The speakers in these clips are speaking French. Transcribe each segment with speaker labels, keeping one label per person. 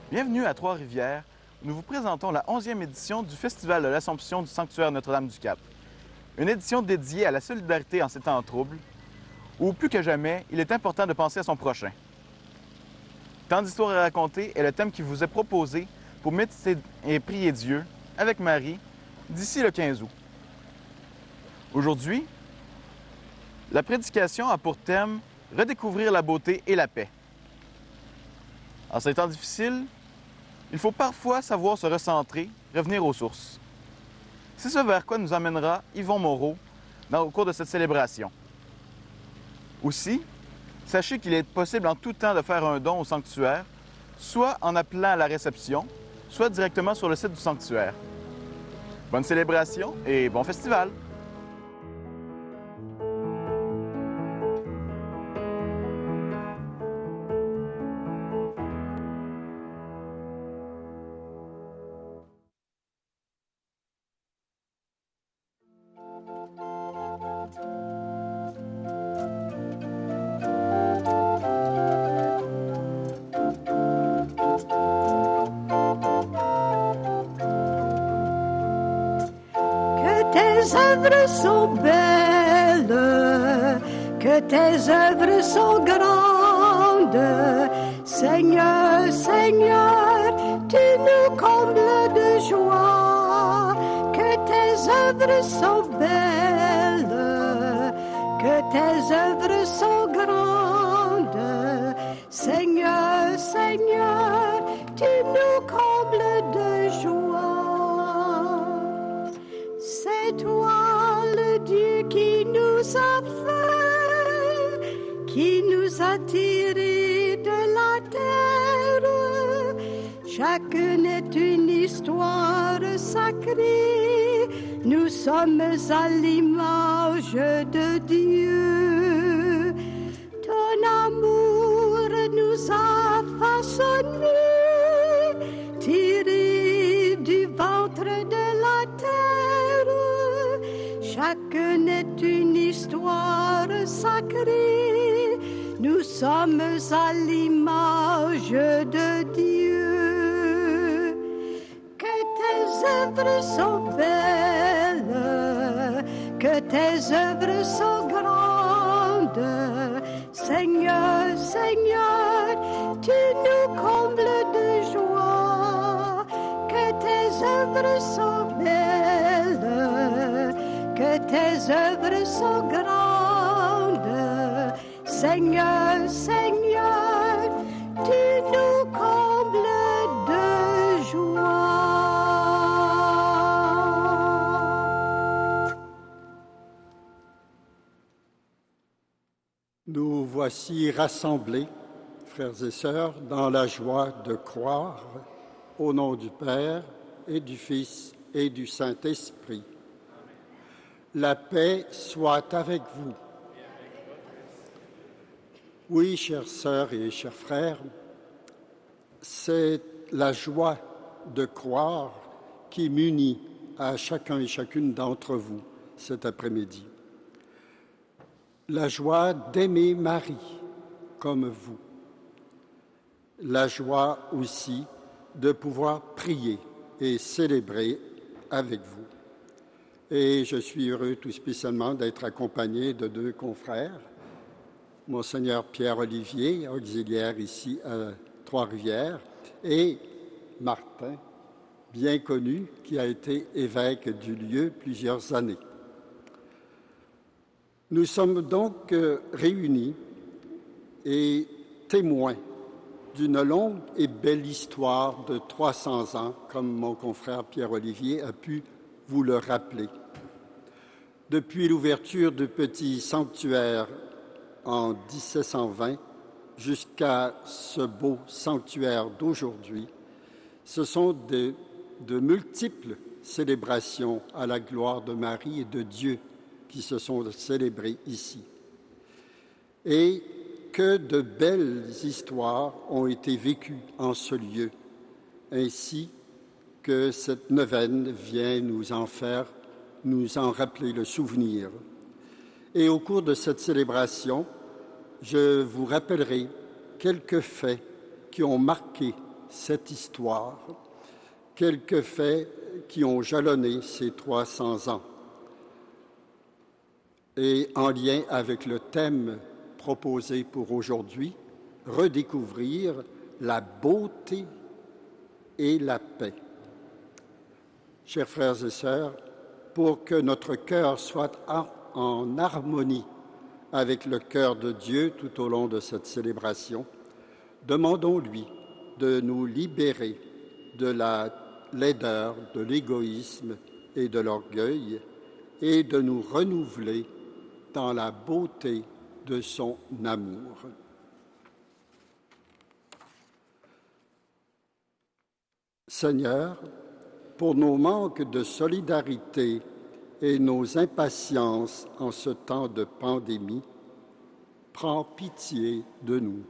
Speaker 1: Bienvenue à Trois-Rivières, où nous vous présentons la 11e édition du Festival de l'Assomption du Sanctuaire Notre-Dame-du-Cap. Une édition dédiée à la solidarité en ces temps troubles, où plus que jamais, il est important de penser à son prochain. Tant d'histoires à raconter est le thème qui vous est proposé pour méditer et prier Dieu avec Marie d'ici le 15 août. Aujourd'hui, la prédication a pour thème « Redécouvrir la beauté et la paix ». En ces temps difficiles, il faut parfois savoir se recentrer, revenir aux sources. C'est ce vers quoi nous amènera Yvon Moreau au cours de cette célébration. Aussi, sachez qu'il est possible en tout temps de faire un don au sanctuaire, soit en appelant à la réception, soit directement sur le site du sanctuaire. Bonne célébration et bon festival!
Speaker 2: Tes œuvres sont belles, que tes œuvres sont grandes. Seigneur, Seigneur, tu nous combles de joie. Que tes œuvres sont belles, que tes œuvres sont grandes. Seigneur, Seigneur, tu nous combles de joie. C'est toi le Dieu qui nous a fait, qui nous a tirés de la terre. Chacune est une histoire sacrée. Nous sommes à l'image de Dieu. Ton amour nous a façonnés, tirés du ventre de la terre. Chacune est une histoire sacrée. Nous sommes à l'image de Dieu. Que tes œuvres sont belles, que tes œuvres sont grandes. Seigneur, Seigneur, tu nous combles de joie. Que tes œuvres sont belles, que tes œuvres sont grandes. Seigneur, Seigneur, tu nous combles de joie.
Speaker 3: Nous voici rassemblés, frères et sœurs, dans la joie de croire au nom du Père et du Fils et du Saint-Esprit. La paix soit avec vous. Oui, chères sœurs et chers frères, c'est la joie de croire qui m'unit à chacun et chacune d'entre vous cet après-midi. La joie d'aimer Marie comme vous. La joie aussi de pouvoir prier et célébrer avec vous. Et je suis heureux tout spécialement d'être accompagné de deux confrères, Monseigneur Pierre-Olivier, auxiliaire ici à Trois-Rivières, et Martin, bien connu, qui a été évêque du lieu plusieurs années. Nous sommes donc réunis et témoins d'une longue et belle histoire de 300 ans, comme mon confrère Pierre-Olivier a pu vous le rappeler. Depuis l'ouverture du petit sanctuaire en 1720 jusqu'à ce beau sanctuaire d'aujourd'hui, ce sont de multiples célébrations à la gloire de Marie et de Dieu qui se sont célébrées ici. Et que de belles histoires ont été vécues en ce lieu, ainsi que cette neuvaine vient nous en rappeler le souvenir. Et au cours de cette célébration, je vous rappellerai quelques faits qui ont marqué cette histoire, quelques faits qui ont jalonné ces 300 ans. Et en lien avec le thème proposé pour aujourd'hui, redécouvrir la beauté et la paix. Chers frères et sœurs, pour que notre cœur soit en harmonie avec le cœur de Dieu tout au long de cette célébration, demandons-lui de nous libérer de la laideur, de l'égoïsme et de l'orgueil et de nous renouveler dans la beauté de son amour. Seigneur, pour nos manques de solidarité et nos impatiences en ce temps de pandémie, prends pitié de nous.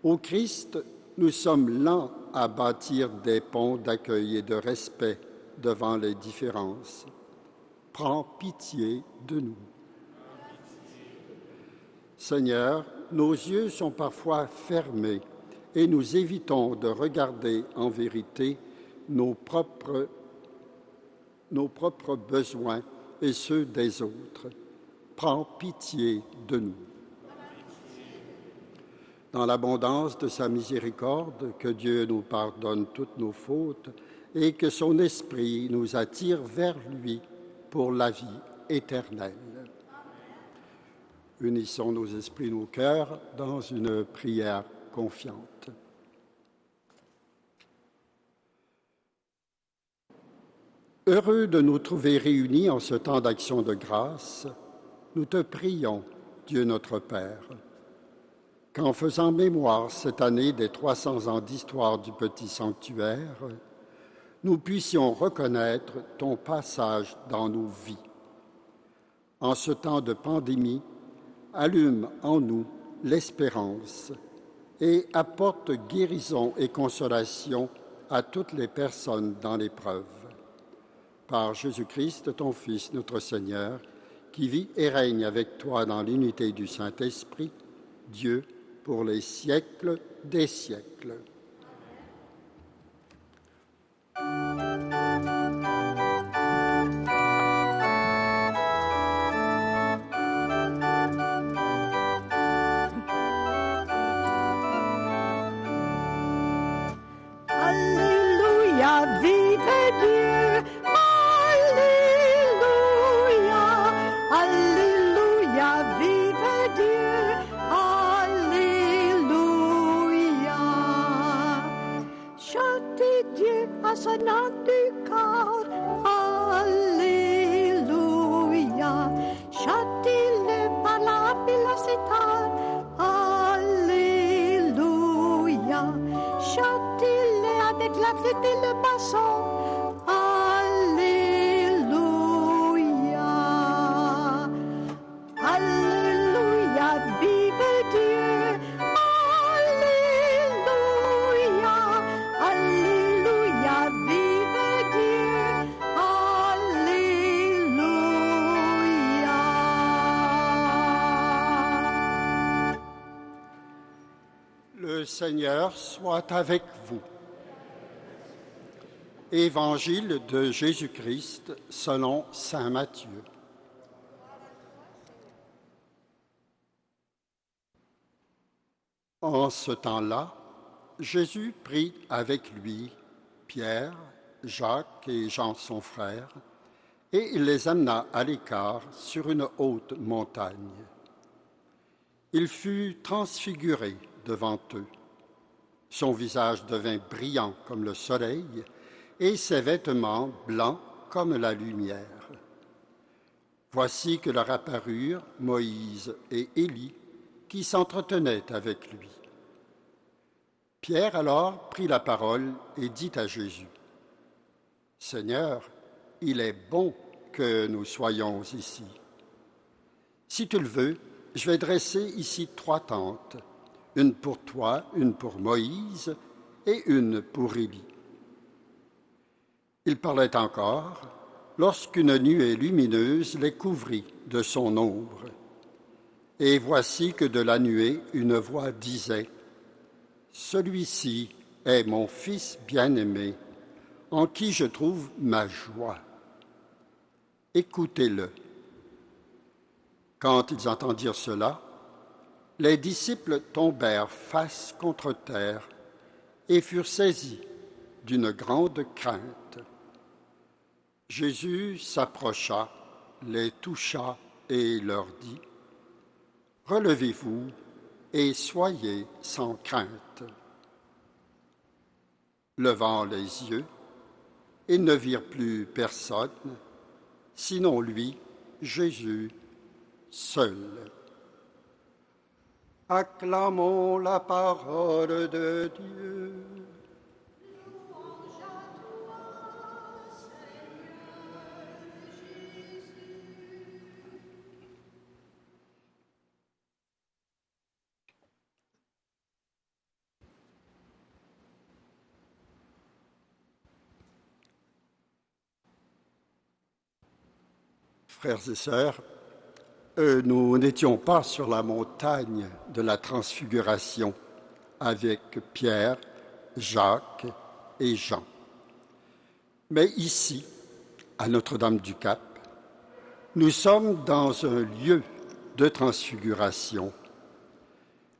Speaker 3: Au Christ, nous sommes lents à bâtir des ponts d'accueil et de respect devant les différences. Prends pitié de nous. Seigneur, nos yeux sont parfois fermés et nous évitons de regarder en vérité nos propres besoins et ceux des autres. Prends pitié de nous. Dans l'abondance de sa miséricorde, que Dieu nous pardonne toutes nos fautes et que son esprit nous attire vers lui pour la vie éternelle. Unissons nos esprits, nos cœurs dans une prière confiante. Heureux de nous trouver réunis en ce temps d'action de grâce, nous te prions, Dieu notre Père, qu'en faisant mémoire cette année des 300 ans d'histoire du petit sanctuaire, nous puissions reconnaître ton passage dans nos vies. En ce temps de pandémie, allume en nous l'espérance et apporte guérison et consolation à toutes les personnes dans l'épreuve. Par Jésus-Christ, ton Fils, notre Seigneur, qui vit et règne avec toi dans l'unité du Saint-Esprit, Dieu, pour les siècles des siècles.
Speaker 2: Alléluia, vive Dieu! Alléluia, Alléluia, vive Dieu! Alléluia. Chantez Dieu assonant du corps. Alléluia. Chantez-le par la et la cithare. Alléluia. Chantez-le avec la flûte et le basson. Alléluia. Alléluia, vive Dieu. Alléluia. Alléluia, vive Dieu. Alléluia.
Speaker 3: Le Seigneur soit avec vous. Évangile de Jésus-Christ selon saint Matthieu. En ce temps-là, Jésus prit avec lui Pierre, Jacques et Jean son frère, et il les amena à l'écart sur une haute montagne. Il fut transfiguré devant eux. Son visage devint brillant comme le soleil, et ses vêtements blancs comme la lumière. Voici que leur apparurent Moïse et Élie, qui s'entretenaient avec lui. Pierre alors prit la parole et dit à Jésus, « Seigneur, il est bon que nous soyons ici. Si tu le veux, je vais dresser ici 3 tentes, une pour toi, une pour Moïse et une pour Élie. » Il parlait encore lorsqu'une nuée lumineuse les couvrit de son ombre. Et voici que de la nuée, une voix disait, « Celui-ci est mon Fils bien-aimé, en qui je trouve ma joie. Écoutez-le. » Quand ils entendirent cela, les disciples tombèrent face contre terre et furent saisis d'une grande crainte. Jésus s'approcha, les toucha et leur dit : « Relevez-vous et soyez sans crainte. » Levant les yeux, ils ne virent plus personne, sinon lui, Jésus, seul. Acclamons la parole de Dieu. Frères et sœurs, nous n'étions pas sur la montagne de la Transfiguration avec Pierre, Jacques et Jean. Mais ici, à Notre-Dame-du-Cap, nous sommes dans un lieu de transfiguration.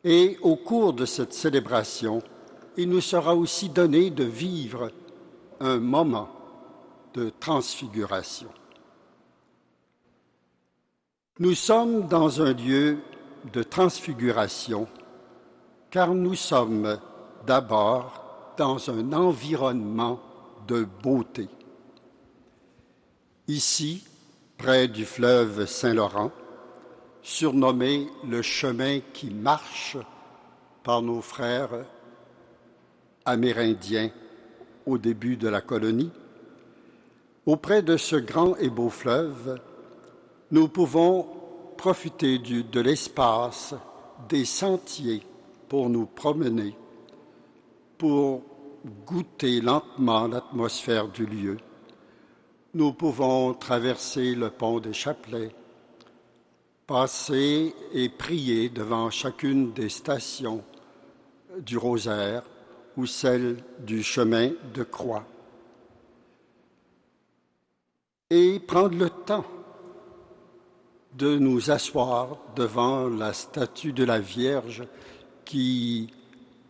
Speaker 3: Et au cours de cette célébration, il nous sera aussi donné de vivre un moment de transfiguration. Nous sommes dans un lieu de transfiguration car nous sommes d'abord dans un environnement de beauté. Ici, près du fleuve Saint-Laurent, surnommé le chemin qui marche par nos frères amérindiens au début de la colonie, auprès de ce grand et beau fleuve, nous pouvons profiter de l'espace, des sentiers pour nous promener, pour goûter lentement l'atmosphère du lieu. Nous pouvons traverser le pont des Chapelets, passer et prier devant chacune des stations du Rosaire ou celle du chemin de croix. Et prendre le temps de nous asseoir devant la statue de la Vierge qui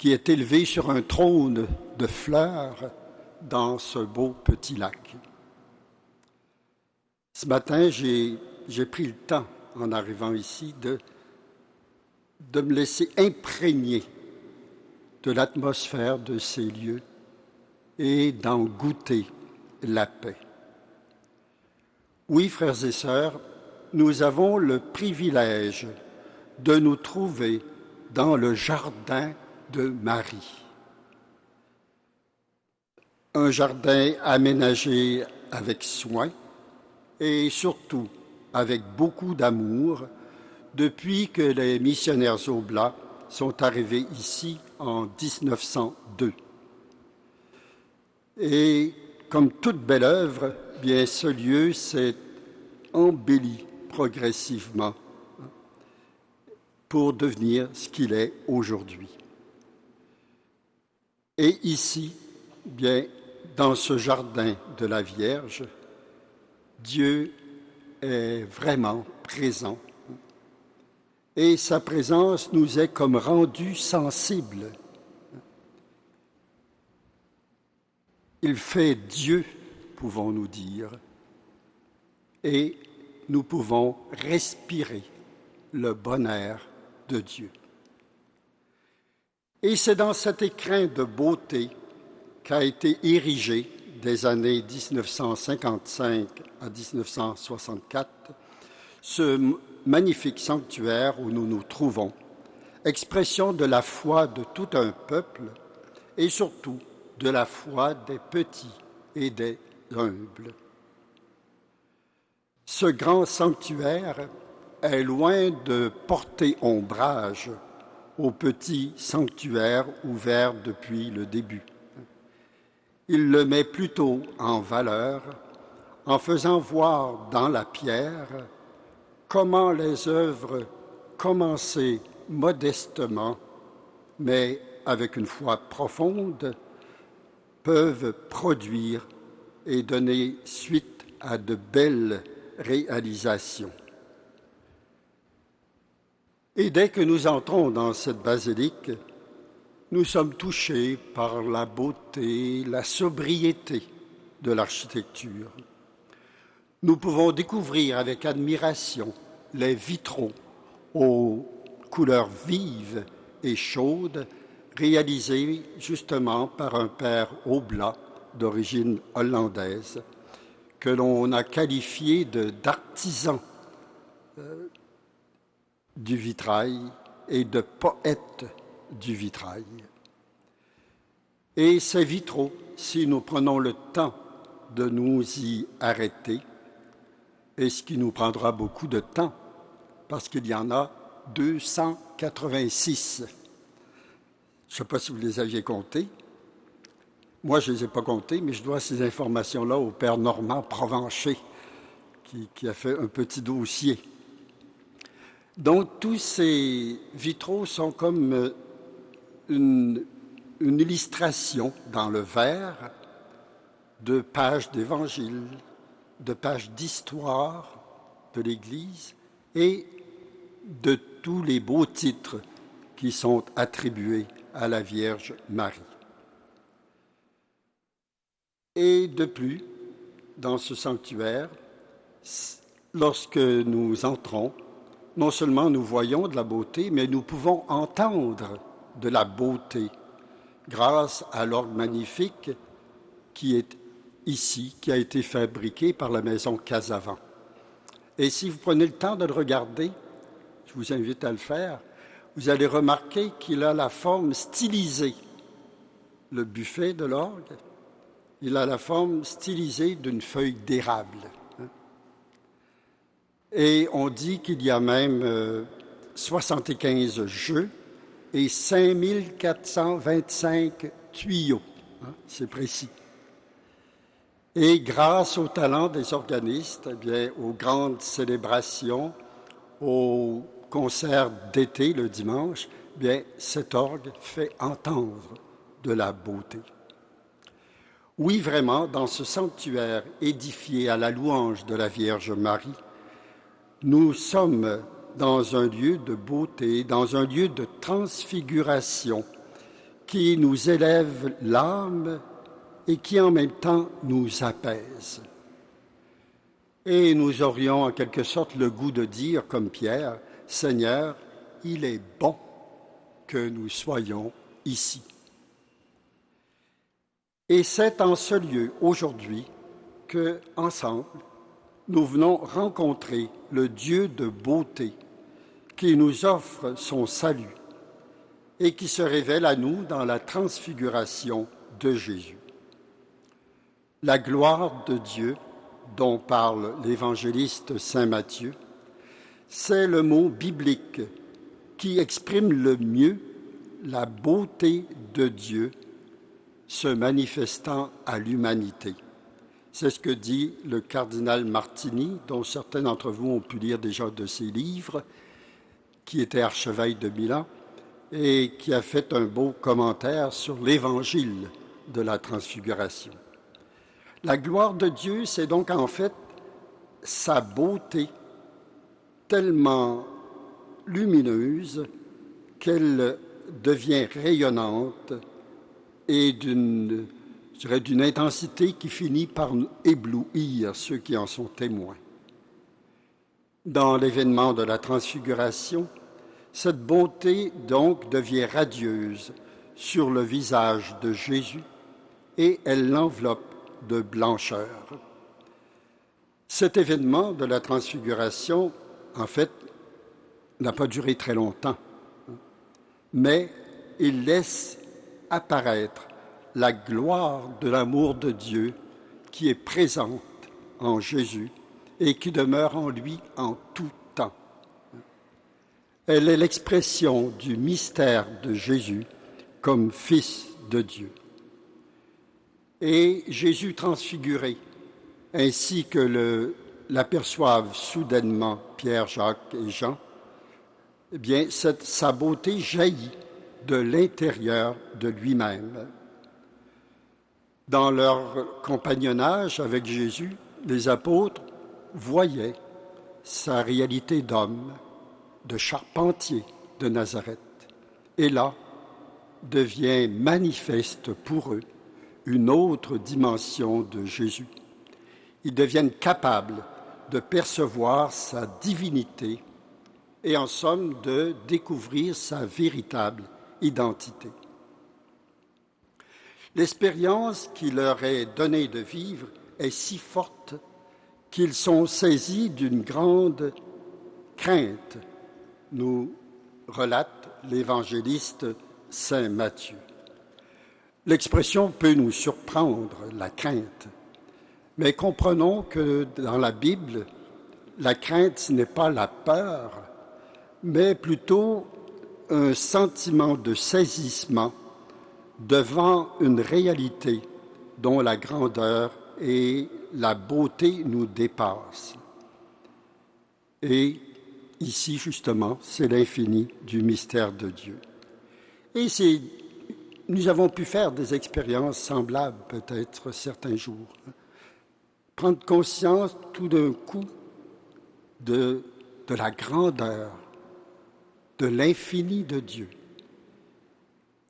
Speaker 3: est élevée sur un trône de fleurs dans ce beau petit lac. Ce matin, j'ai pris le temps, en arrivant ici, de me laisser imprégner de l'atmosphère de ces lieux et d'en goûter la paix. Oui, frères et sœurs, nous avons le privilège de nous trouver dans le jardin de Marie. Un jardin aménagé avec soin et surtout avec beaucoup d'amour depuis que les missionnaires oblats sont arrivés ici en 1902. Et comme toute belle œuvre, bien ce lieu s'est embelli progressivement pour devenir ce qu'il est aujourd'hui. Et ici, bien, dans ce jardin de la Vierge, Dieu est vraiment présent. Et sa présence nous est comme rendue sensible. Il fait Dieu, pouvons-nous dire, et nous pouvons respirer le bon air de Dieu. Et c'est dans cet écrin de beauté qu'a été érigé des années 1955 à 1964 ce magnifique sanctuaire où nous nous trouvons, expression de la foi de tout un peuple et surtout de la foi des petits et des humbles. Ce grand sanctuaire est loin de porter ombrage au petit sanctuaire ouvert depuis le début. Il le met plutôt en valeur en faisant voir dans la pierre comment les œuvres commencées modestement, mais avec une foi profonde, peuvent produire et donner suite à de belles réalisations. Et dès que nous entrons dans cette basilique, nous sommes touchés par la beauté, la sobriété de l'architecture. Nous pouvons découvrir avec admiration les vitraux aux couleurs vives et chaudes réalisés justement par un père Oblat d'origine hollandaise que l'on a qualifié d'artisan du vitrail et de poète du vitrail. Et ces vitraux, si nous prenons le temps de nous y arrêter, et ce qui nous prendra beaucoup de temps, parce qu'il y en a 286. Je ne sais pas si vous les aviez comptés. Moi, je ne les ai pas comptés, mais je dois ces informations-là au père Normand Provencher, qui a fait un petit dossier. Donc, tous ces vitraux sont comme une illustration dans le verre de pages d'évangile, de pages d'histoire de l'Église et de tous les beaux titres qui sont attribués à la Vierge Marie. Et de plus, dans ce sanctuaire, lorsque nous entrons, non seulement nous voyons de la beauté, mais nous pouvons entendre de la beauté grâce à l'orgue magnifique qui est ici, qui a été fabriqué par la maison Casavant. Et si vous prenez le temps de le regarder, je vous invite à le faire, vous allez remarquer qu'il a la forme stylisée. Le buffet de l'orgue, il a la forme stylisée d'une feuille d'érable. Et on dit qu'il y a même 75 jeux et 5425 tuyaux. C'est précis. Et grâce au talent des organistes, eh bien, aux grandes célébrations, aux concerts d'été le dimanche, eh bien, cet orgue fait entendre de la beauté. Oui, vraiment, dans ce sanctuaire édifié à la louange de la Vierge Marie, nous sommes dans un lieu de beauté, dans un lieu de transfiguration qui nous élève l'âme et qui en même temps nous apaise. Et nous aurions en quelque sorte le goût de dire, comme Pierre, « Seigneur, il est bon que nous soyons ici. » Et c'est en ce lieu, aujourd'hui, que, ensemble, nous venons rencontrer le Dieu de beauté qui nous offre son salut et qui se révèle à nous dans la transfiguration de Jésus. La gloire de Dieu, dont parle l'évangéliste saint Matthieu, c'est le mot biblique qui exprime le mieux la beauté de Dieu se manifestant à l'humanité. C'est ce que dit le cardinal Martini, dont certains d'entre vous ont pu lire déjà de ses livres, qui était archevêque de Milan et qui a fait un beau commentaire sur l'évangile de la transfiguration. La gloire de Dieu, c'est donc en fait sa beauté tellement lumineuse qu'elle devient rayonnante et d'une intensité qui finit par éblouir ceux qui en sont témoins. Dans l'événement de la transfiguration, cette beauté donc devient radieuse sur le visage de Jésus et elle l'enveloppe de blancheur. Cet événement de la transfiguration, en fait, n'a pas duré très longtemps, mais il laisse apparaître la gloire de l'amour de Dieu qui est présente en Jésus et qui demeure en lui en tout temps. Elle est l'expression du mystère de Jésus comme Fils de Dieu. Et Jésus transfiguré, ainsi que l'aperçoivent soudainement Pierre, Jacques et Jean, eh bien, sa beauté jaillit de l'intérieur de lui-même. Dans leur compagnonnage avec Jésus, les apôtres voyaient sa réalité d'homme, de charpentier de Nazareth. Et là, devient manifeste pour eux une autre dimension de Jésus. Ils deviennent capables de percevoir sa divinité et en somme de découvrir sa véritable identité. L'expérience qui leur est donnée de vivre est si forte qu'ils sont saisis d'une grande crainte, nous relate l'évangéliste Saint Matthieu. L'expression peut nous surprendre, la crainte, mais comprenons que dans la Bible, la crainte, ce n'est pas la peur, mais plutôt un sentiment de saisissement devant une réalité dont la grandeur et la beauté nous dépassent. Et ici, justement, c'est l'infini du mystère de Dieu. Et nous avons pu faire des expériences semblables, peut-être, certains jours. Prendre conscience tout d'un coup de la grandeur, de l'infini de Dieu.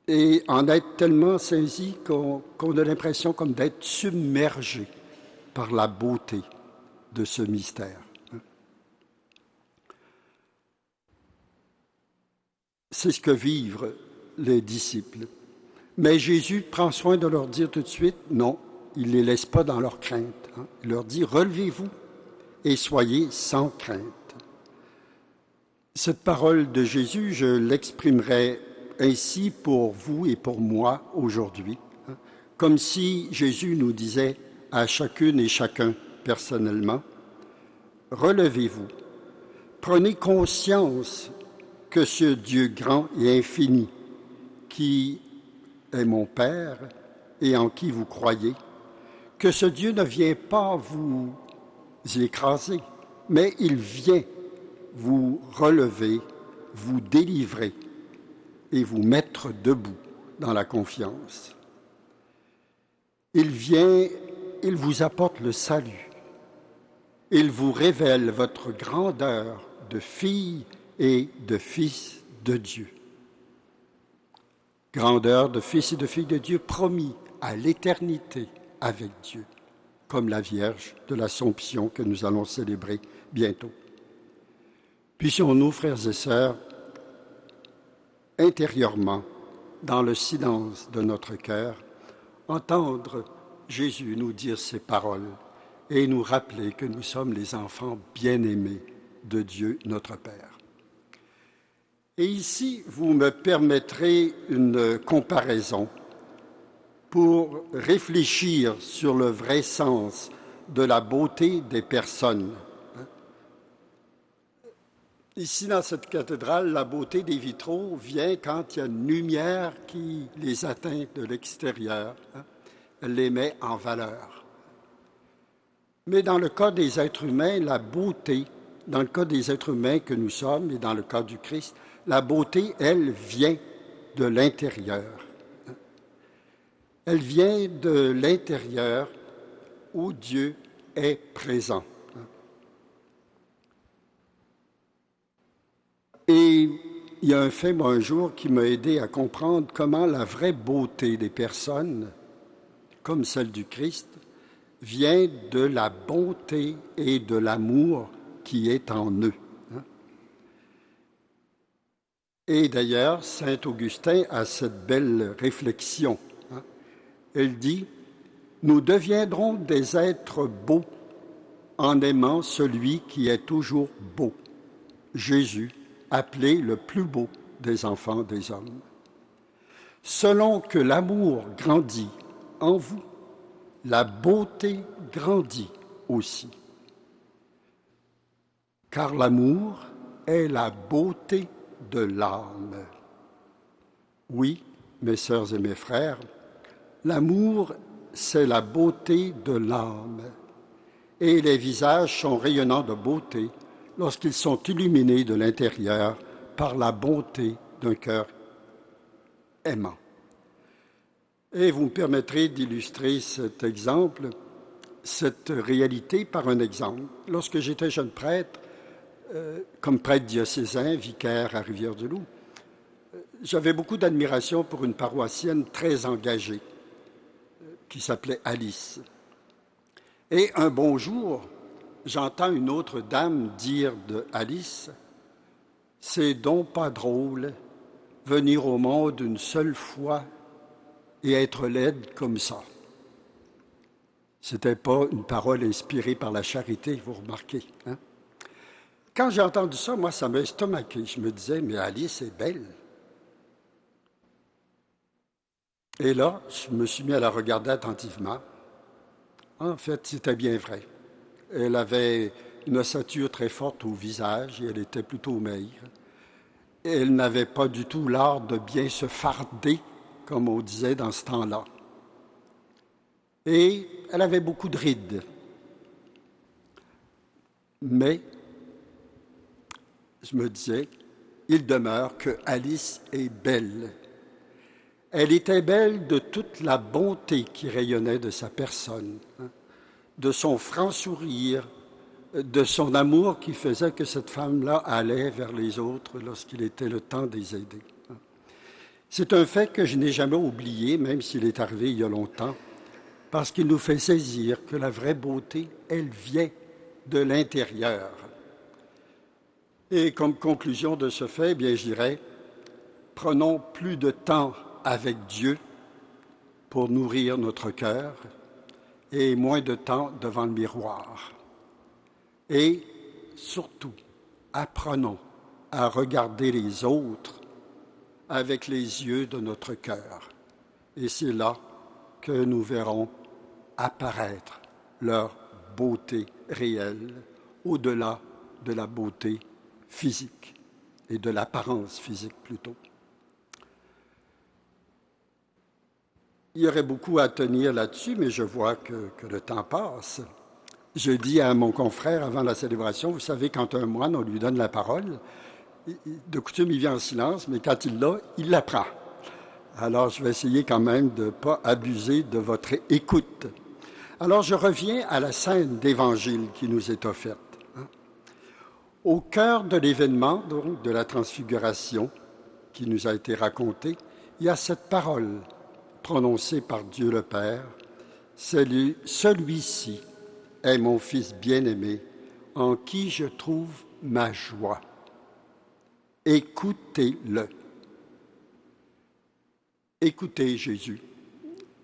Speaker 3: Et en être tellement saisi qu'on a l'impression comme d'être submergé par la beauté de ce mystère. C'est ce que vivent les disciples. Mais Jésus prend soin de leur dire tout de suite, non, il ne les laisse pas dans leur crainte. Il leur dit, relevez-vous et soyez sans crainte. Cette parole de Jésus, je l'exprimerai ainsi pour vous et pour moi aujourd'hui, comme si Jésus nous disait à chacune et chacun personnellement, relevez-vous, prenez conscience que ce Dieu grand et infini, qui est mon Père et en qui vous croyez, que ce Dieu ne vient pas vous écraser, mais il vient vous relever, vous délivrer et vous mettre debout dans la confiance. Il vient, il vous apporte le salut. Il vous révèle votre grandeur de fille et de fils de Dieu. Grandeur de fils et de filles de Dieu promis à l'éternité avec Dieu, comme la Vierge de l'Assomption que nous allons célébrer bientôt. Puissions-nous, frères et sœurs, intérieurement, dans le silence de notre cœur, entendre Jésus nous dire ces paroles et nous rappeler que nous sommes les enfants bien-aimés de Dieu notre Père. Et ici, vous me permettrez une comparaison pour réfléchir sur le vrai sens de la beauté des personnes. Ici, dans cette cathédrale, la beauté des vitraux vient quand il y a une lumière qui les atteint de l'extérieur. Elle les met en valeur. Mais dans le cas des êtres humains, la beauté, dans le cas des êtres humains que nous sommes et dans le cas du Christ, la beauté, elle, vient de l'intérieur. Elle vient de l'intérieur où Dieu est présent. Et il y a un fait, moi, un jour, qui m'a aidé à comprendre comment la vraie beauté des personnes, comme celle du Christ, vient de la bonté et de l'amour qui est en eux. Et d'ailleurs, saint Augustin a cette belle réflexion. Elle dit, « Nous deviendrons des êtres beaux en aimant celui qui est toujours beau, Jésus, appelé le plus beau des enfants des hommes. Selon que l'amour grandit en vous, la beauté grandit aussi. Car l'amour est la beauté de l'âme. » Oui, mes sœurs et mes frères, l'amour, c'est la beauté de l'âme. Et les visages sont rayonnants de beauté lorsqu'ils sont illuminés de l'intérieur par la bonté d'un cœur aimant. Et vous me permettrez d'illustrer cet exemple, cette réalité par un exemple. Lorsque j'étais jeune prêtre, comme prêtre diocésain, vicaire à Rivière-du-Loup, j'avais beaucoup d'admiration pour une paroissienne très engagée qui s'appelait Alice. Et un bon jour, j'entends une autre dame dire de Alice, « C'est donc pas drôle venir au monde une seule fois et être laide comme ça. » Ce n'était pas une parole inspirée par la charité, vous remarquez. Hein? Quand j'ai entendu ça, moi, ça m'a estomaqué. Je me disais, mais Alice est belle. Et là, je me suis mis à la regarder attentivement. En fait, c'était bien vrai. Elle avait une ossature très forte au visage et elle était plutôt maigre. Elle n'avait pas du tout l'art de bien se farder, comme on disait dans ce temps-là. Et elle avait beaucoup de rides. Mais je me disais, il demeure que Alice est belle. Elle était belle de toute la bonté qui rayonnait de sa personne, de son franc sourire, de son amour qui faisait que cette femme-là allait vers les autres lorsqu'il était le temps de les aider. C'est un fait que je n'ai jamais oublié, même s'il est arrivé il y a longtemps, parce qu'il nous fait saisir que la vraie beauté, elle vient de l'intérieur. Et comme conclusion de ce fait, bien, je dirais, prenons plus de temps avec Dieu pour nourrir notre cœur et moins de temps devant le miroir. Et surtout, apprenons à regarder les autres avec les yeux de notre cœur. Et c'est là que nous verrons apparaître leur beauté réelle au-delà de la beauté physique et de l'apparence physique plutôt. Il y aurait beaucoup à tenir là-dessus, mais je vois que le temps passe. Je dis à mon confrère avant la célébration, vous savez, quand un moine, on lui donne la parole, de coutume, il vient en silence, mais quand il l'a, il la prend. Alors, je vais essayer quand même de ne pas abuser de votre écoute. Alors, je reviens à la scène d'évangile qui nous est offerte. Au cœur de l'événement, donc, de la transfiguration qui nous a été racontée, il y a cette parole prononcée par Dieu le Père, « Celui-ci est mon Fils bien-aimé, en qui je trouve ma joie. Écoutez-le. » Écoutez Jésus.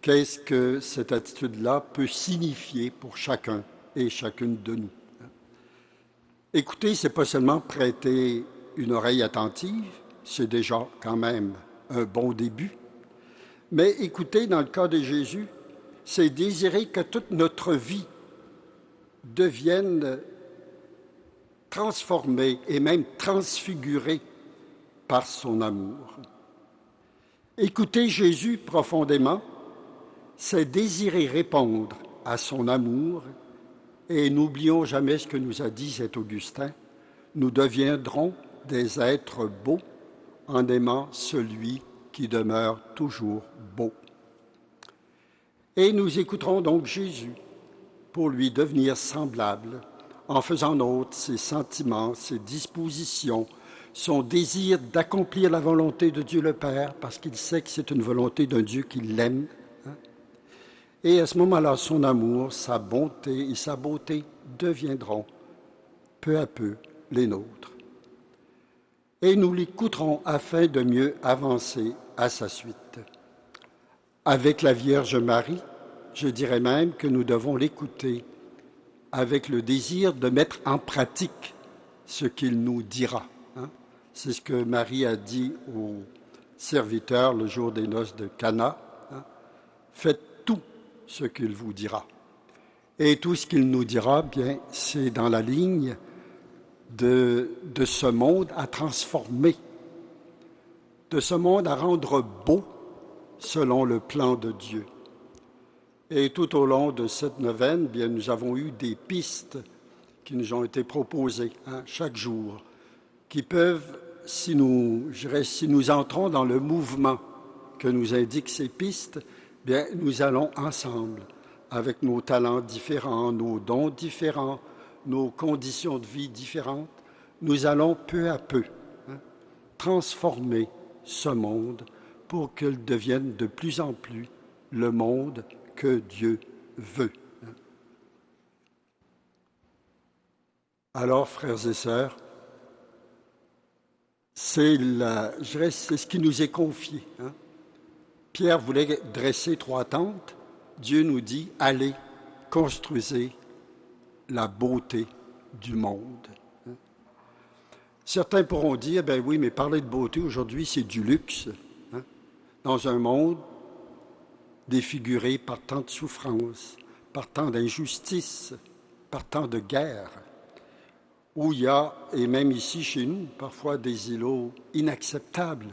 Speaker 3: Qu'est-ce que cette attitude-là peut signifier pour chacun et chacune de nous? Écouter, c'est pas seulement prêter une oreille attentive, c'est déjà quand même un bon début. Mais écouter, dans le cas de Jésus, c'est désirer que toute notre vie devienne transformée et même transfigurée par son amour. Écouter Jésus profondément, c'est désirer répondre à son amour et n'oublions jamais ce que nous a dit Saint Augustin, nous deviendrons des êtres beaux en aimant celui qui demeure toujours beau. Et nous écouterons donc Jésus pour lui devenir semblable en faisant nôtre ses sentiments, ses dispositions, son désir d'accomplir la volonté de Dieu le Père, parce qu'il sait que c'est une volonté d'un Dieu qui l'aime. Et à ce moment-là, son amour, sa bonté et sa beauté deviendront peu à peu les nôtres. Et nous l'écouterons afin de mieux avancer à sa suite. Avec la Vierge Marie, je dirais même que nous devons l'écouter avec le désir de mettre en pratique ce qu'il nous dira. C'est ce que Marie a dit aux serviteurs le jour des noces de Cana. Faites tout ce qu'il vous dira. Et tout ce qu'il nous dira, bien, c'est dans la ligne de ce monde à transformer, de ce monde à rendre beau selon le plan de Dieu. Et tout au long de cette neuvaine, bien, nous avons eu des pistes qui nous ont été proposées chaque jour, qui peuvent, si nous entrons dans le mouvement que nous indiquent ces pistes, bien, nous allons ensemble, avec nos talents différents, nos dons différents, nos conditions de vie différentes, nous allons peu à peu transformer ce monde pour qu'il devienne de plus en plus le monde que Dieu veut. Alors, frères et sœurs, c'est ce qui nous est confié. Pierre voulait dresser 3 tentes. Dieu nous dit, allez, construisez la beauté du monde. Certains pourront dire, ben oui, mais parler de beauté aujourd'hui, c'est du luxe. Dans un monde défiguré par tant de souffrances, par tant d'injustices, par tant de guerres, où il y a, et même ici chez nous, parfois des îlots inacceptables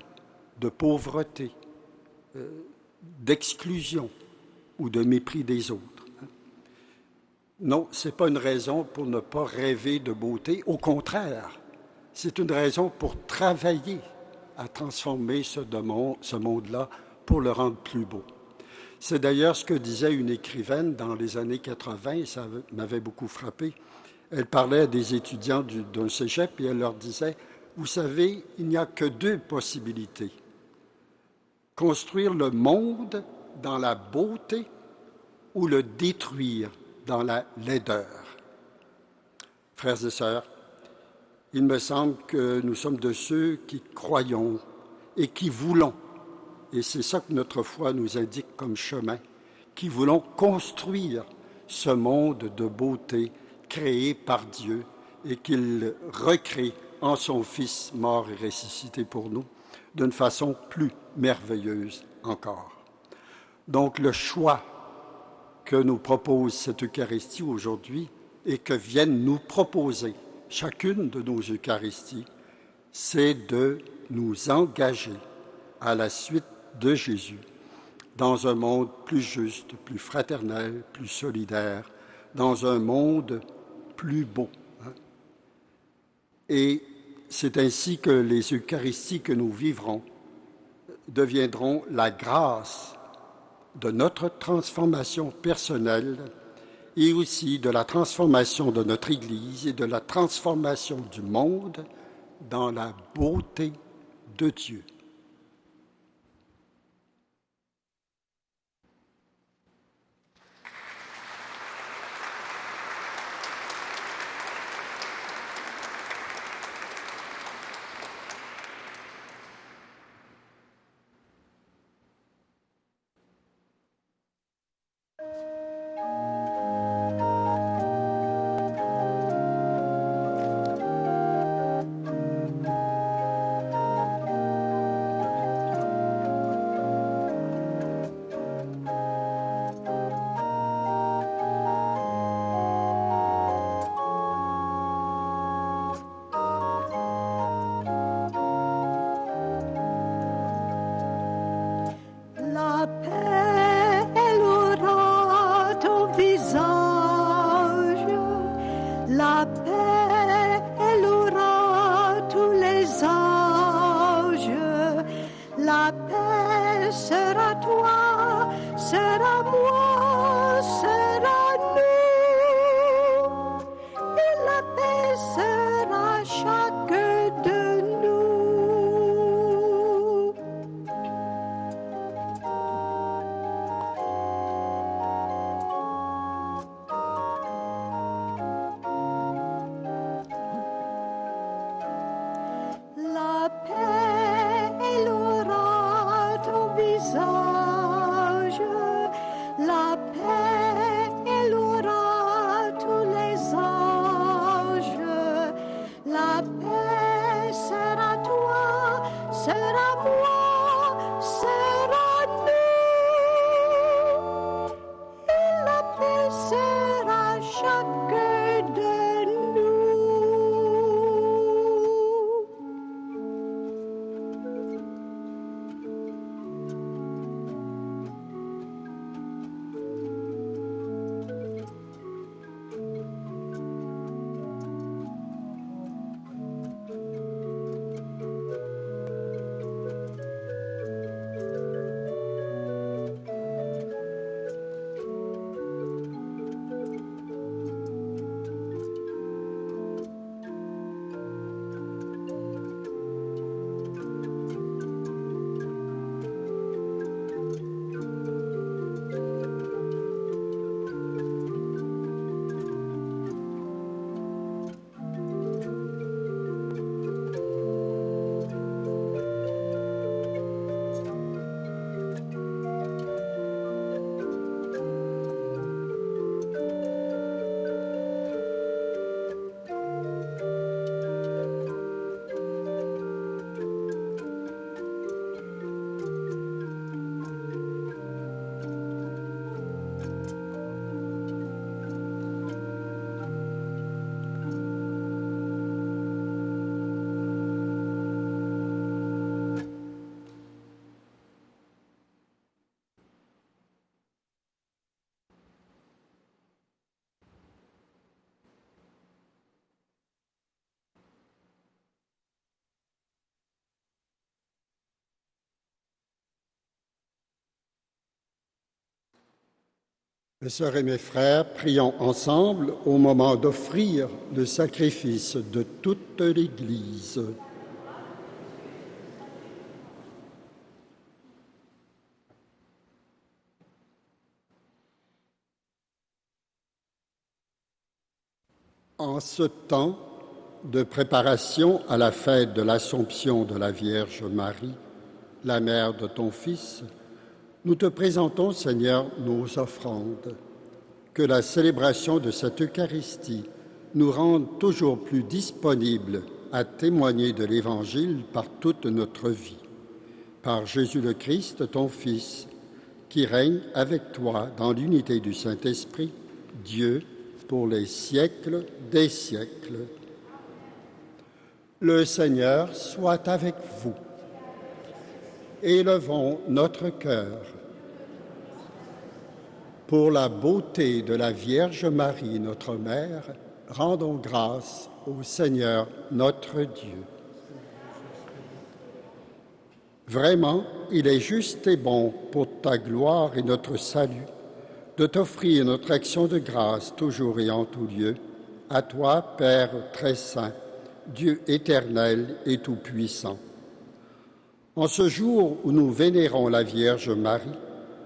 Speaker 3: de pauvreté, d'exclusion ou de mépris des autres. Non, ce n'est pas une raison pour ne pas rêver de beauté. Au contraire, c'est une raison pour travailler à transformer ce monde-là pour le rendre plus beau. C'est d'ailleurs ce que disait une écrivaine dans les années 80, ça m'avait beaucoup frappé. Elle parlait à des étudiants d'un cégep et elle leur disait, vous savez, il n'y a que 2 possibilités. Construire le monde dans la beauté ou le détruire dans la laideur. Frères et sœurs, il me semble que nous sommes de ceux qui croyons et qui voulons, et c'est ça que notre foi nous indique comme chemin, qui voulons construire ce monde de beauté créé par Dieu et qu'il recrée en son Fils mort et ressuscité pour nous d'une façon plus merveilleuse encore. Donc le choix que nous propose cette Eucharistie aujourd'hui et que viennent nous proposer chacune de nos Eucharisties, c'est de nous engager à la suite de Jésus dans un monde plus juste, plus fraternel, plus solidaire, dans un monde plus beau. Et c'est ainsi que les Eucharisties que nous vivrons deviendront la grâce de notre transformation personnelle et aussi de la transformation de notre Église et de la transformation du monde dans la beauté de Dieu. Mes sœurs et mes frères, prions ensemble au moment d'offrir le sacrifice de toute l'Église. En ce temps de préparation à la fête de l'Assomption de la Vierge Marie, la mère de ton Fils, nous te présentons, Seigneur, nos offrandes. Que la célébration de cette Eucharistie nous rende toujours plus disponibles à témoigner de l'Évangile par toute notre vie. Par Jésus le Christ, ton Fils, qui règne avec toi dans l'unité du Saint-Esprit, Dieu, pour les siècles des siècles. Le Seigneur soit avec vous. Élevons notre cœur. Pour la beauté de la Vierge Marie, notre Mère, rendons grâce au Seigneur, notre Dieu. Vraiment, il est juste et bon pour ta gloire et notre salut de t'offrir notre action de grâce toujours et en tout lieu, à toi, Père très saint, Dieu éternel et tout-puissant. En ce jour où nous vénérons la Vierge Marie,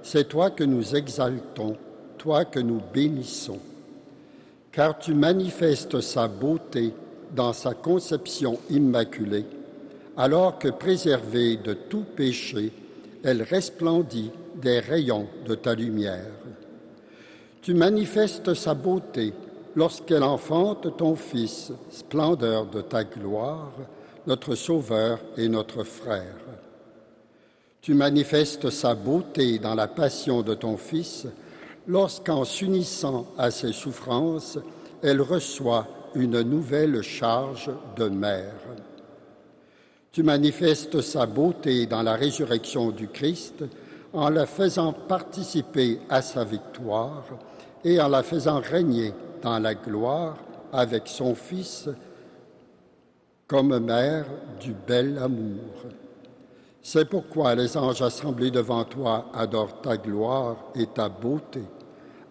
Speaker 3: c'est toi que nous exaltons, toi que nous bénissons, car tu manifestes sa beauté dans sa conception immaculée, alors que préservée de tout péché, elle resplendit des rayons de ta lumière. Tu manifestes sa beauté lorsqu'elle enfante ton Fils, splendeur de ta gloire, notre Sauveur et notre Frère. Tu manifestes sa beauté dans la passion de ton Fils, lorsqu'en s'unissant à ses souffrances, elle reçoit une nouvelle charge de mère. Tu manifestes sa beauté dans la résurrection du Christ, en la faisant participer à sa victoire et en la faisant régner dans la gloire avec son Fils comme mère du bel amour. C'est pourquoi les anges assemblés devant toi adorent ta gloire et ta beauté.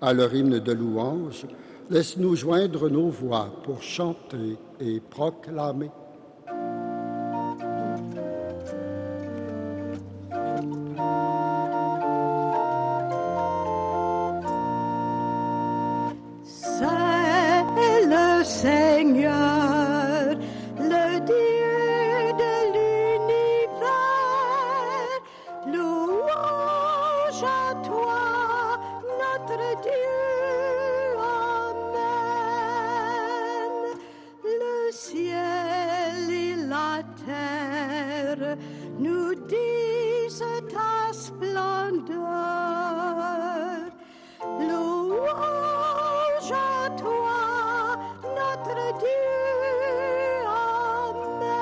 Speaker 3: À leur hymne de louange, laisse-nous joindre nos voix pour chanter et proclamer.
Speaker 2: C'est le Seigneur, le Dieu de l'univers. Louange à toi, notre Dieu. Amen. Le ciel et la terre nous disent ta splendeur. Louange à toi, notre Dieu. Amen.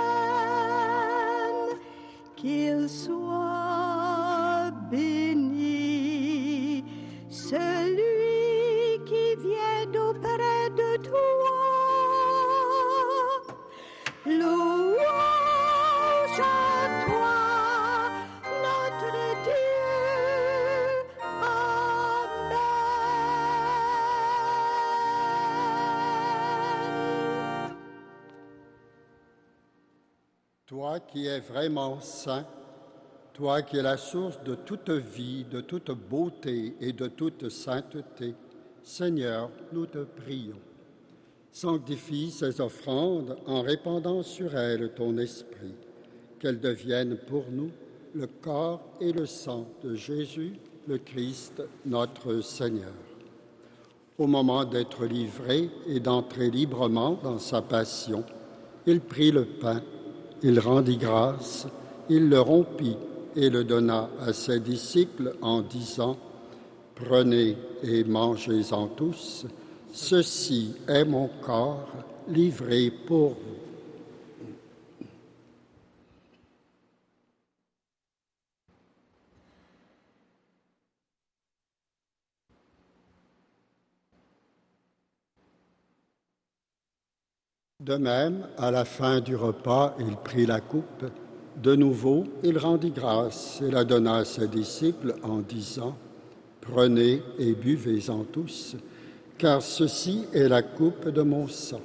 Speaker 2: Qu'il soit béni celui qui vient auprès de toi. Louange à toi, notre Dieu. Amen.
Speaker 3: Toi qui es vraiment saint, toi qui es la source de toute vie, de toute beauté et de toute sainteté, Seigneur, nous te prions. Sanctifie ces offrandes en répandant sur elles ton esprit, qu'elles deviennent pour nous le corps et le sang de Jésus, le Christ, notre Seigneur. Au moment d'être livré et d'entrer librement dans sa passion, il prit le pain, il rendit grâce, il le rompit et le donna à ses disciples en disant « Prenez et mangez-en tous, ceci est mon corps livré pour vous. » De même, à la fin du repas, il prit la coupe. De nouveau, il rendit grâce et la donna à ses disciples en disant « Prenez et buvez-en tous, car ceci est la coupe de mon sang,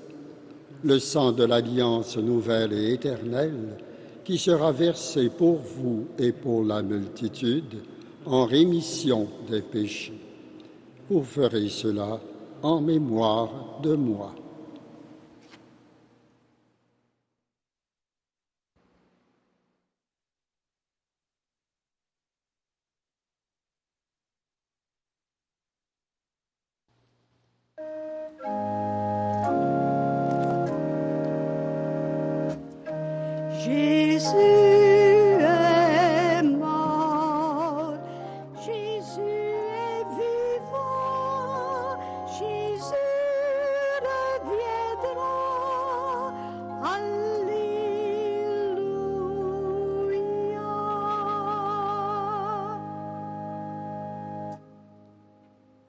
Speaker 3: le sang de l'alliance nouvelle et éternelle, qui sera versé pour vous et pour la multitude en rémission des péchés. Vous ferez cela en mémoire de moi.
Speaker 2: Jésus est mort, Jésus est vivant, Jésus reviendra. Alléluia.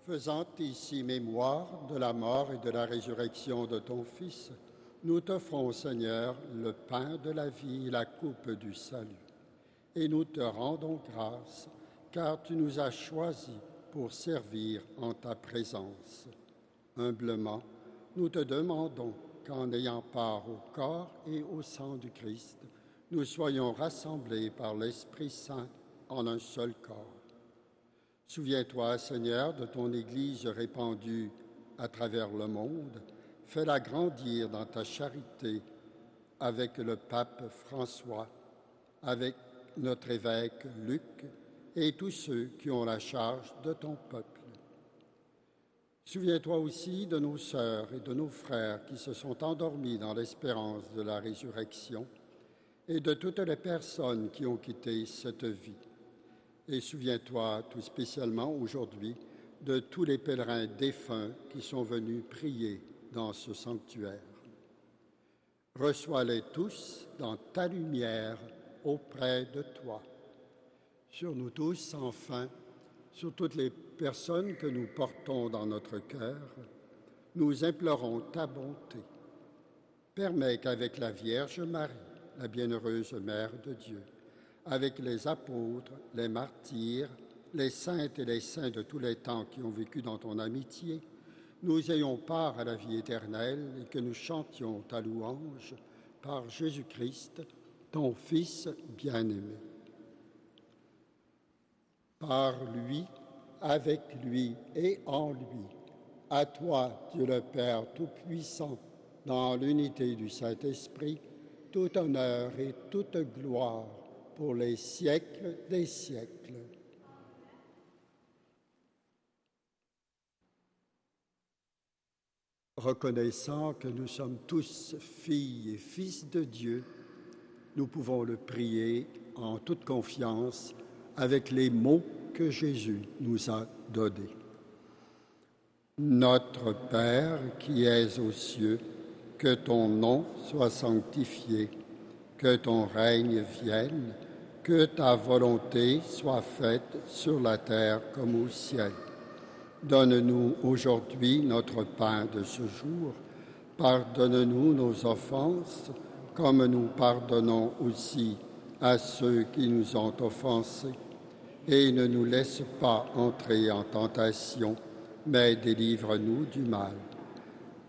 Speaker 3: Faisant ici mémoire de la mort et de la résurrection de ton Fils, nous t'offrons, Seigneur, le pain de la vie et la coupe du salut. Et nous te rendons grâce, car tu nous as choisis pour servir en ta présence. Humblement, nous te demandons qu'en ayant part au corps et au sang du Christ, nous soyons rassemblés par l'Esprit Saint en un seul corps. Souviens-toi, Seigneur, de ton Église répandue à travers le monde. Fais-la grandir dans ta charité avec le pape François, avec notre évêque Luc et tous ceux qui ont la charge de ton peuple. Souviens-toi aussi de nos sœurs et de nos frères qui se sont endormis dans l'espérance de la résurrection et de toutes les personnes qui ont quitté cette vie. Et souviens-toi tout spécialement aujourd'hui de tous les pèlerins défunts qui sont venus prier dans ce sanctuaire. Reçois-les tous dans ta lumière auprès de toi. Sur nous tous, enfin, sur toutes les personnes que nous portons dans notre cœur, nous implorons ta bonté. Permets qu'avec la Vierge Marie, la bienheureuse Mère de Dieu, avec les apôtres, les martyrs, les saintes et les saints de tous les temps qui ont vécu dans ton amitié, nous ayons part à la vie éternelle et que nous chantions ta louange par Jésus-Christ, ton Fils bien-aimé. Par lui, avec lui et en lui, à toi, Dieu le Père Tout-Puissant, dans l'unité du Saint-Esprit, tout honneur et toute gloire pour les siècles des siècles. Reconnaissant que nous sommes tous filles et fils de Dieu, nous pouvons le prier en toute confiance avec les mots que Jésus nous a donnés. Notre Père qui es aux cieux, que ton nom soit sanctifié, que ton règne vienne, que ta volonté soit faite sur la terre comme au ciel. Donne-nous aujourd'hui notre pain de ce jour. Pardonne-nous nos offenses, comme nous pardonnons aussi à ceux qui nous ont offensés. Et ne nous laisse pas entrer en tentation, mais délivre-nous du mal.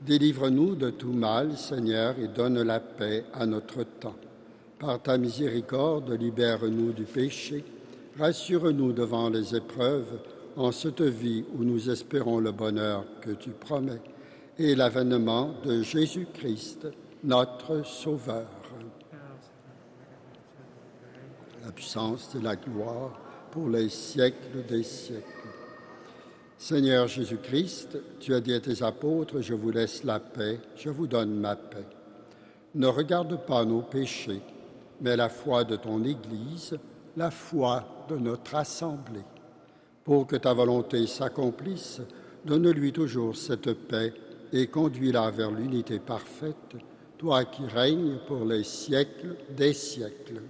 Speaker 3: Délivre-nous de tout mal, Seigneur, et donne la paix à notre temps. Par ta miséricorde, libère-nous du péché. Rassure-nous devant les épreuves, en cette vie où nous espérons le bonheur que tu promets et l'avènement de Jésus-Christ, notre Sauveur. La puissance et la gloire pour les siècles des siècles. Seigneur Jésus-Christ, tu as dit à tes apôtres, je vous laisse la paix, je vous donne ma paix. Ne regarde pas nos péchés, mais la foi de ton Église, la foi de notre assemblée. Pour que ta volonté s'accomplisse, donne-lui toujours cette paix et conduis-la vers l'unité parfaite, toi qui règnes pour les siècles des siècles.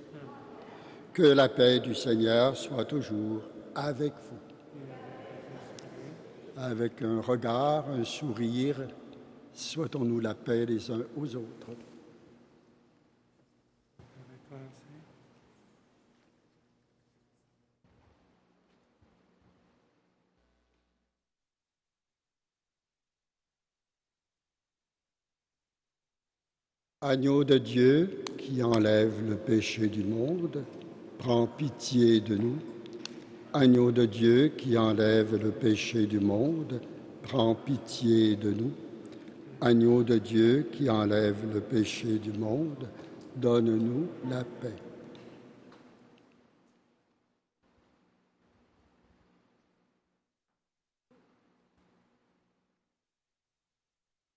Speaker 3: Que la paix du Seigneur soit toujours avec vous. Avec un regard, un sourire, souhaitons-nous la paix les uns aux autres. Agneau de Dieu qui enlève le péché du monde, prends pitié de nous. Agneau de Dieu qui enlève le péché du monde, prends pitié de nous. Agneau de Dieu qui enlève le péché du monde, donne-nous la paix.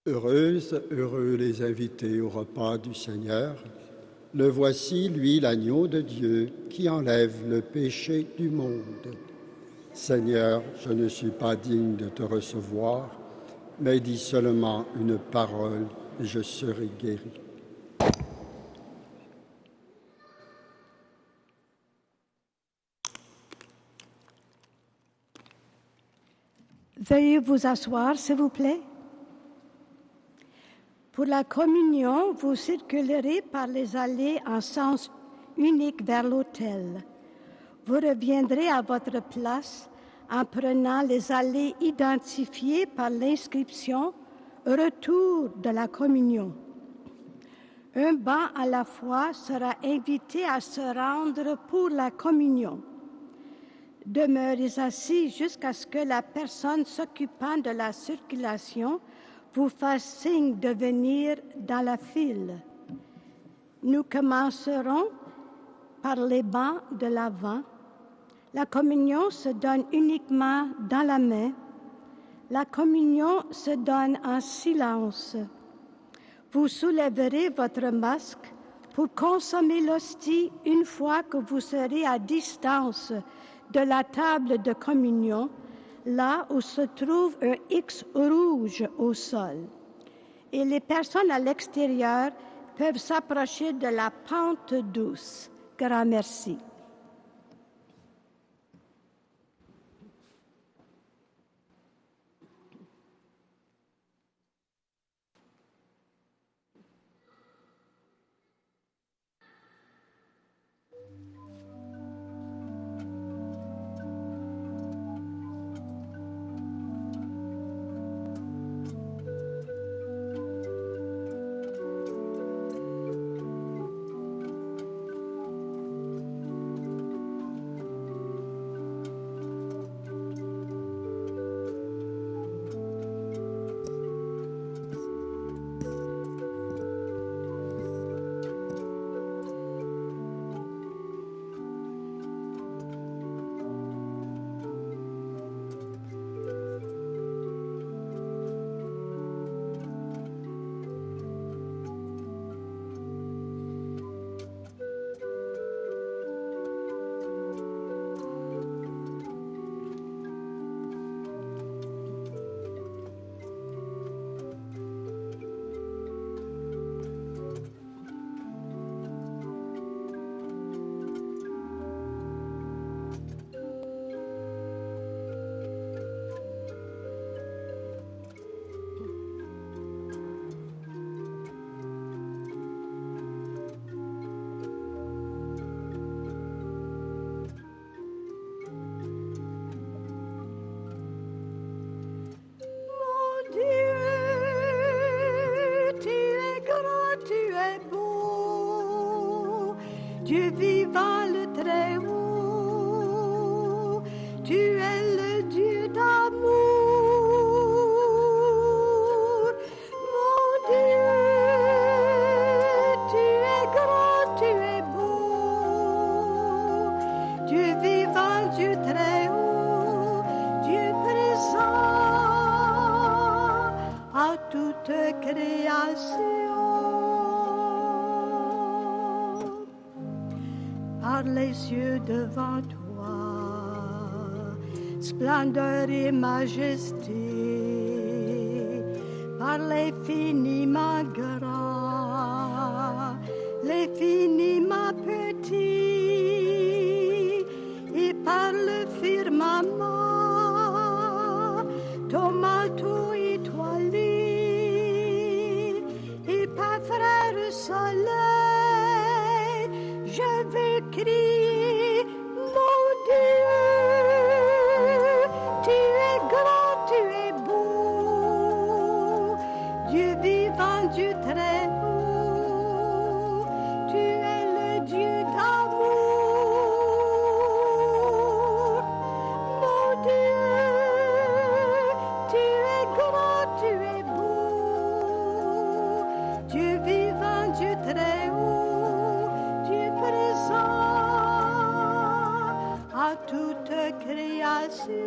Speaker 3: Heureuses, heureux les invités au repas du Seigneur. Le voici, lui, l'agneau de Dieu qui enlève le péché du monde. Seigneur, je ne suis pas digne de te recevoir, mais dis seulement une parole et je serai guéri.
Speaker 2: Veuillez vous asseoir, s'il vous plaît. Pour la communion, vous circulerez par les allées en sens unique vers l'autel. Vous reviendrez à votre place en prenant les allées identifiées par l'inscription « Retour de la communion ». Un banc à la fois sera invité à se rendre pour la communion. Demeurez assis jusqu'à ce que la personne s'occupant de la circulation vous fasse signe de venir dans la file. Nous commencerons par les bancs de l'avant. La communion se donne uniquement dans la main. La communion se donne en silence. Vous soulèverez votre masque pour consommer l'hostie une fois que vous serez à distance de la table de communion, là où se trouve un X rouge au sol. Et les personnes à l'extérieur peuvent s'approcher de la pente douce. Grand merci. Dieu vivant le Très-Haut, tu es le Dieu d'amour. Mon Dieu, tu es grand, tu es beau. Dieu vivant, Dieu Très-Haut, Dieu présent à toute création. Par les cieux devant toi, splendeur et majesté, par l'infiniment grand, l'infiniment petit, et par le firmament, ton manteau étoilé, et par frère soleil, je veux crier, mon Dieu, tu es grand, tu es beau, Dieu vivant, Dieu Très-Haut, création.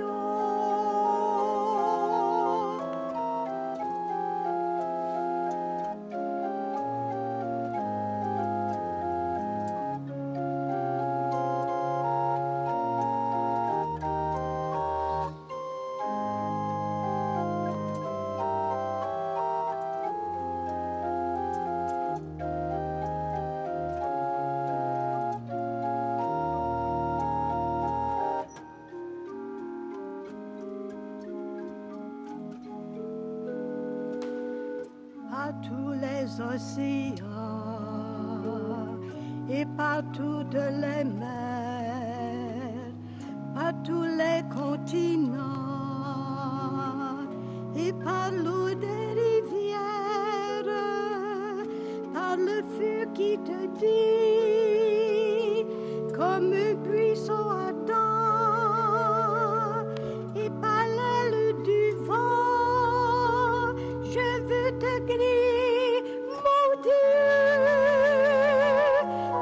Speaker 2: À tous les océans et partout de les mers, par tous les continents et par l'eau des rivières, par le feu qui te dit comme un buisson ardent et par l'aile du vent, je veux te crier, mon Dieu,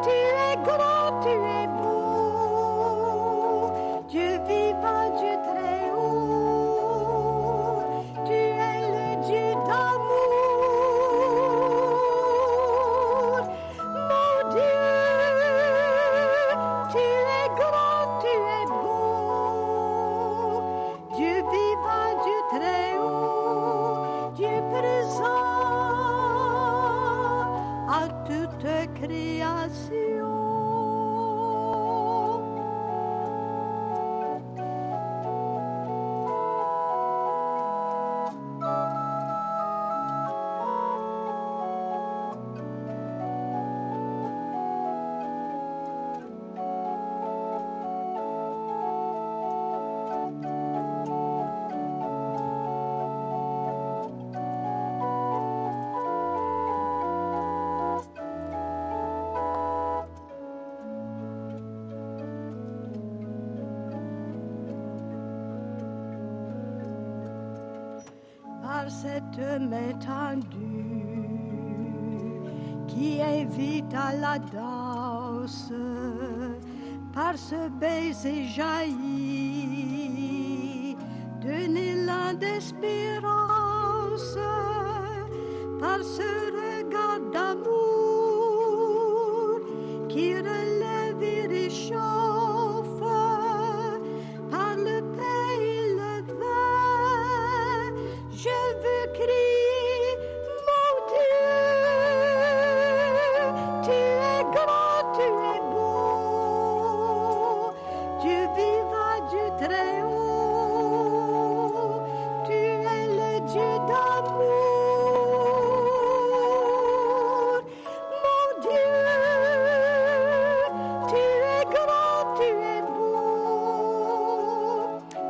Speaker 2: tu es grand, tu es beau, Dieu vivant, Dieu très haut, tu es le Dieu d'amour, mon Dieu, tu es grand, tu es beau, Dieu vivant, Dieu très haut, Dieu présent à toute création. Par cette main tendue qui invite à la danse, par ce baiser jailli d'un élan d'espérance, par ce regard d'amour qui relève et réchauffe, par le pain et le vin, je veux crier, mon Dieu, tu es grand, tu es beau, Dieu vivant, Dieu très haut, tu es le Dieu d'amour, mon Dieu, tu es grand, tu es beau,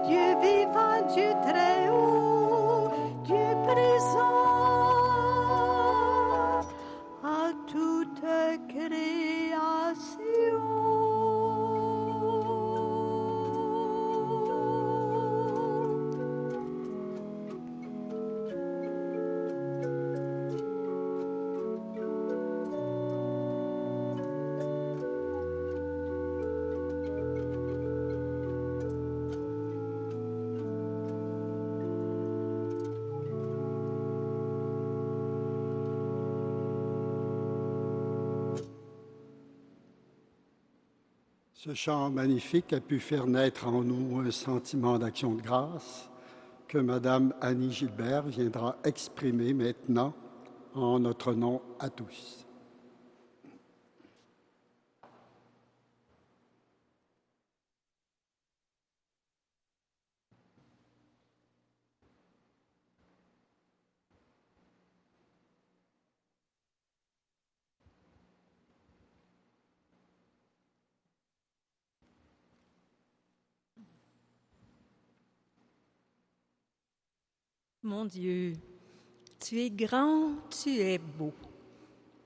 Speaker 2: Dieu vivant, Dieu très haut, Dieu présent à toute création.
Speaker 3: Ce chant magnifique a pu faire naître en nous un sentiment d'action de grâce que Madame Annie Gilbert viendra exprimer maintenant en notre nom à tous.
Speaker 4: Mon Dieu, tu es grand, tu es beau.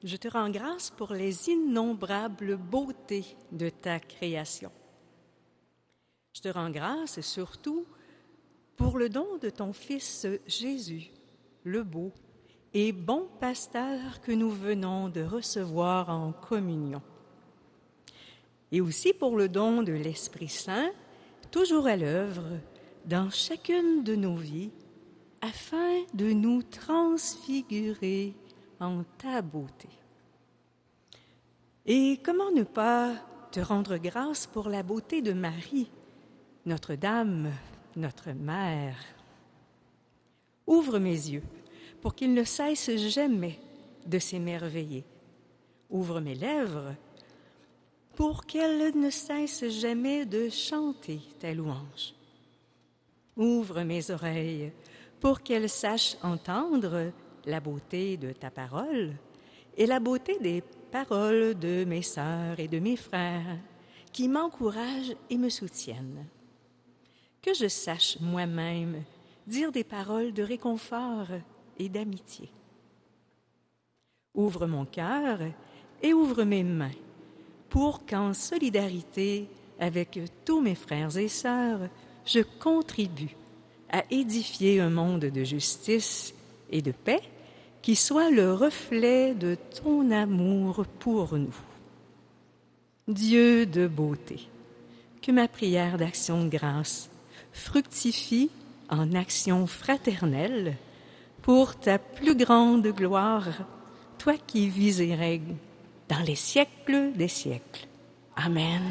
Speaker 4: Je te rends grâce pour les innombrables beautés de ta création. Je te rends grâce surtout pour le don de ton Fils Jésus, le beau et bon pasteur que nous venons de recevoir en communion. Et aussi pour le don de l'Esprit Saint, toujours à l'œuvre dans chacune de nos vies afin de nous transfigurer en ta beauté. Et comment ne pas te rendre grâce pour la beauté de Marie, Notre-Dame, notre mère? Ouvre mes yeux pour qu'ils ne cessent jamais de s'émerveiller. Ouvre mes lèvres pour qu'elles ne cessent jamais de chanter ta louange. Ouvre mes oreilles pour qu'elles sachent entendre la beauté de ta parole et la beauté des paroles de mes sœurs et de mes frères qui m'encouragent et me soutiennent. Que je sache moi-même dire des paroles de réconfort et d'amitié. Ouvre mon cœur et ouvre mes mains pour qu'en solidarité avec tous mes frères et sœurs, je contribue à édifier un monde de justice et de paix qui soit le reflet de ton amour pour nous. Dieu de beauté, que ma prière d'action de grâce fructifie en action fraternelle pour ta plus grande gloire, toi qui vis et règnes dans les siècles des siècles. Amen.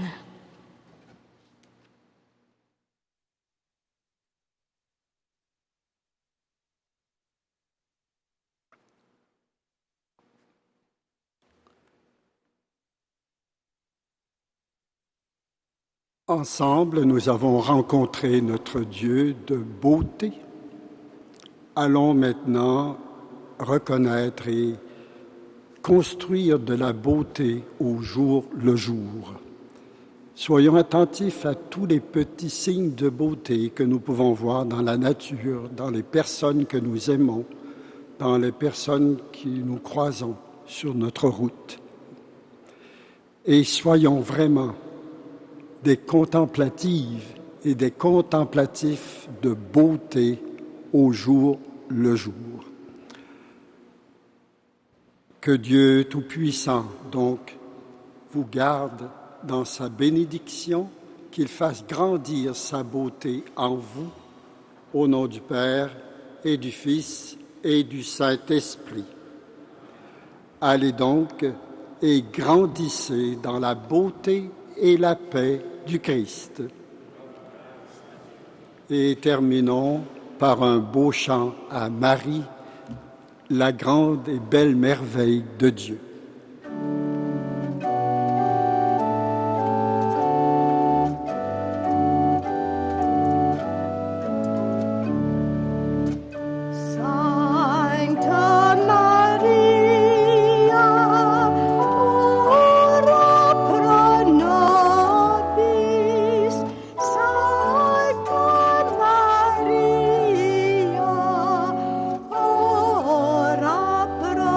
Speaker 3: Ensemble, nous avons rencontré notre Dieu de beauté. Allons maintenant reconnaître et construire de la beauté au jour le jour. Soyons attentifs à tous les petits signes de beauté que nous pouvons voir dans la nature, dans les personnes que nous aimons, dans les personnes que nous croisons sur notre route. Et soyons vraiment des contemplatives et des contemplatifs de beauté au jour le jour. Que Dieu Tout-Puissant, donc, vous garde dans sa bénédiction, qu'il fasse grandir sa beauté en vous, au nom du Père et du Fils et du Saint-Esprit. Allez donc et grandissez dans la beauté et la paix du Christ. Et terminons par un beau chant à Marie, la grande et belle merveille de Dieu.
Speaker 2: Ora pro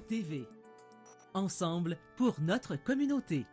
Speaker 5: TV. Ensemble pour notre communauté.